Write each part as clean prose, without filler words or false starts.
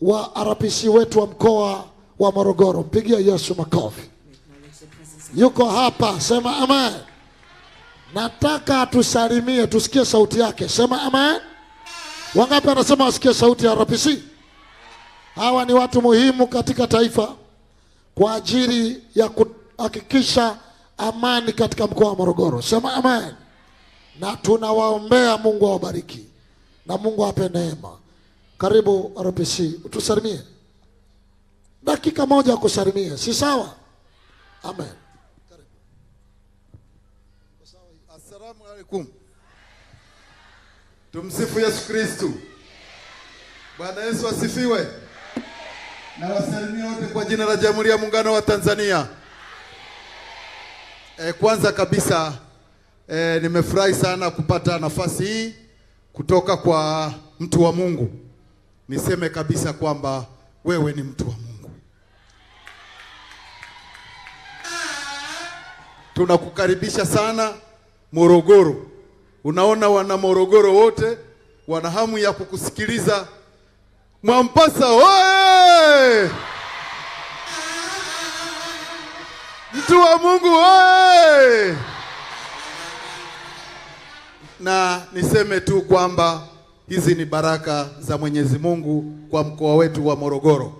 wa RPC wetu wa mkoa wa Morogoro. Mpigie Yesu makofi. Yuko hapa, sema amen. Nataka tusalimie, tusikie sauti yake. Sema amen. Wangapi wanasema wasikie sauti ya RPC? Hawa ni watu muhimu katika taifa kwa ajili ya kuhakikisha amani katika mkoa wa Morogoro. Sema amen. Na tunawaombea Mungu awabariki na Mungu awape neema. Karibu RPC, utusalimie. Dakika moja kusalimia, si sawa? Amen. Assalamu alaikum. Tumsifu Yesu Kristu. Bwana Yesu asifiwe. Na wasalimia wote kwa jina la Jamhuri ya Muungano wa Tanzania. Kwanza kabisa nimefurahi sana kupata nafasi hii kutoka kwa mtu wa Mungu. Niseme kabisa kwamba wewe ni mtu wa Mungu. Tunakukaribisha sana Morogoro. Unaona wana Morogoro wote wana hamu ya kukusikiliza. Mwamposa oye! Mtu wa Mungu oye! Na niseme tu kwamba hizi ni baraka za Mwenyezi Mungu kwa mkoa wetu wa Morogoro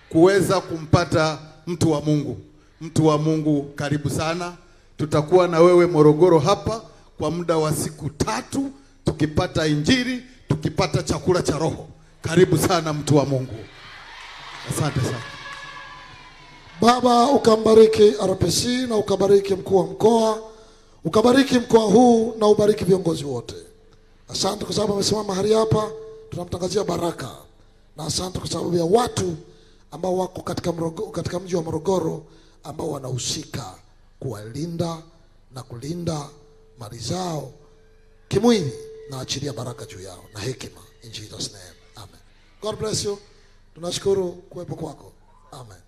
kuweza kumpata mtu wa Mungu. Mtu wa Mungu, karibu sana. Tutakuwa na wewe Morogoro hapa kwa muda wa siku 3 tukipata injili, tukipata chakula cha roho. Karibu sana mtu wa Mungu. Asante sana. Baba, ukambariki RPC na ukabariki mkuu wa mkoa, ukabariki mkoa huu na ubariki viongozi wote. Asante kwa sababu amesimama mahali hapa, tunamtangazia baraka. Na asante kwa sababu ya watu ambao wako katika mji wa Morogoro ambao wanahusika kuwalinda na kulinda mali zao kimwili, na achilia baraka juu yao na hekima. In Jesus name. Amen. God bless you. Tunashukuru kuwepo kwako. Amen.